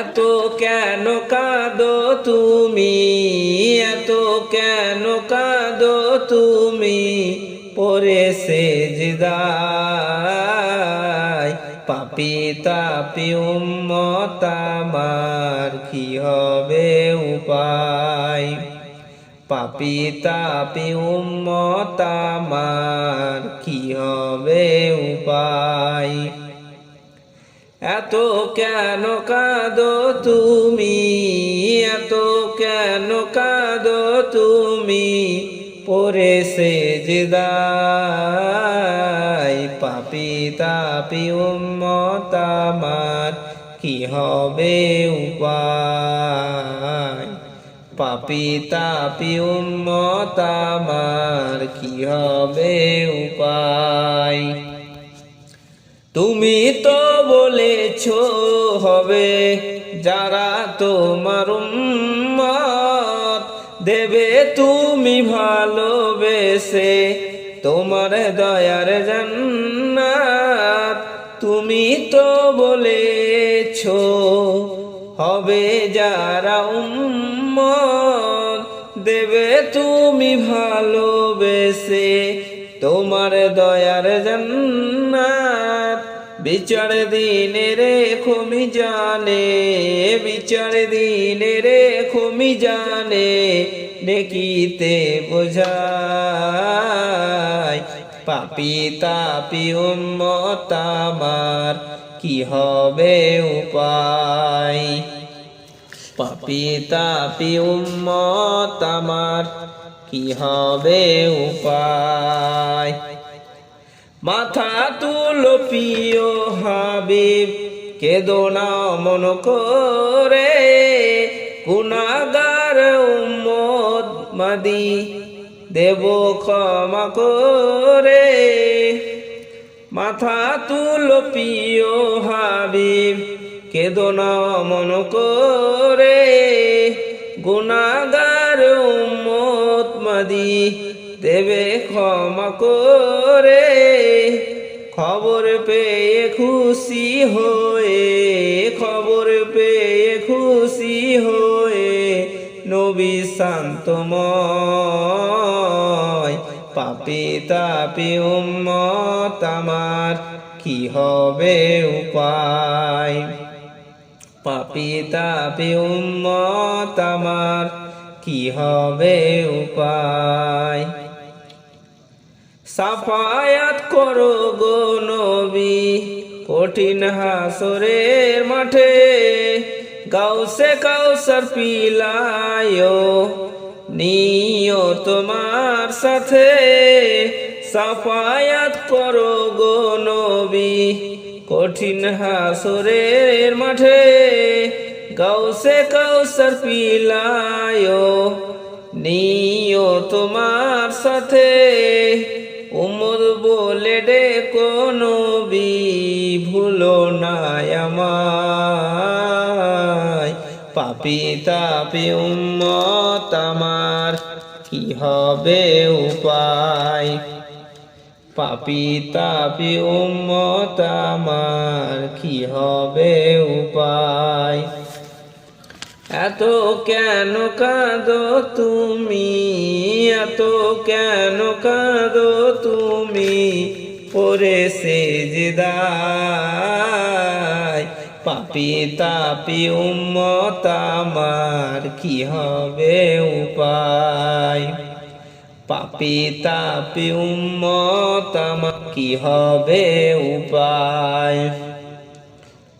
এত কেন কাঁদো তুমি, এত কেন কাঁদো তুমি, পরে সেজদায়। পাপী তাপী উম্মত আমার কি হবে উপায়। পাপী তাপী উম্মত আমার কি হবে উপায়। এত কেন কাঁদো তুমি, এত কেন কাঁদো তুমি, পরে সেজদায়। পাপী তাপী উম্মত আমার কি হবে উপায়। পাপী তাপী উম্মত আমার কি হবে উপায়। তুমি তো বলেছ হবে যারা তোমার উম্মত, দেবে তুমি ভালোবেসে তোমার দয়ার জান্নাত। তুমি তো বলেছ হবে যারা উম্মত, দেবে তুমি ভালোবেসে তোমার দয়ার জান্নাত। বিচার দিনে রেখো মিজানে, বিচার দিনে রেখো মিজানে, নেকিতে বোঝায়। পাপী তাপী উম্মত আমার কি হবে উপায়। পাপী তাপী উম্মত আমার কি হবে উপায়। মাথা তুলো প্রিয় হাবিব, কেঁদো না মন করে, গুনাহগার উম্মত মাদি দেব ক্ষমা করে। মাথা তুলো প্রিয় হাবিব, কেঁদো না মন করে, গুনাহগার উম্মত মাদি দেবে ক্ষমা করে। খবর পেয়ে খুশি হয়ে, খবর পেয়ে খুশি হয়ে, নবী শান্তময়। পাপী তাপী উম্মত আমার কি হবে উপায়। পাপী তাপী উম্মত আমার কি হবে উপায়। সাফায়াত করো গো নবী কঠিন হাসরের মাঠে, গাউসে কাউসার পিলায়ো নিও তোমার সাথে। সাফায়াত করো গো নবী কঠিন হাসরের মাঠে, গাউসে কাউসার পিলায়ো নিও তোমার সাথে। উমর বলে ডেকো নবী ভুলো না আমায়। পাপী তাপী উম্মত আমার কি হবে উপায়। পাপী তাপী উম্মত আমার কি হবে উপায়। এত কেন কাঁদো তুমি, এত কেন কাঁদো তুমি, পরে সেজদায়। পাপী তাপী উম্মত আমার কি হবে উপায়। পাপী তাপী উম্মত আমার কি হবে উপায়।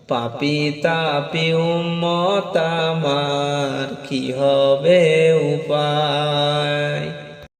পাপী তাপী উম্মত আমার কি হবে উপায়।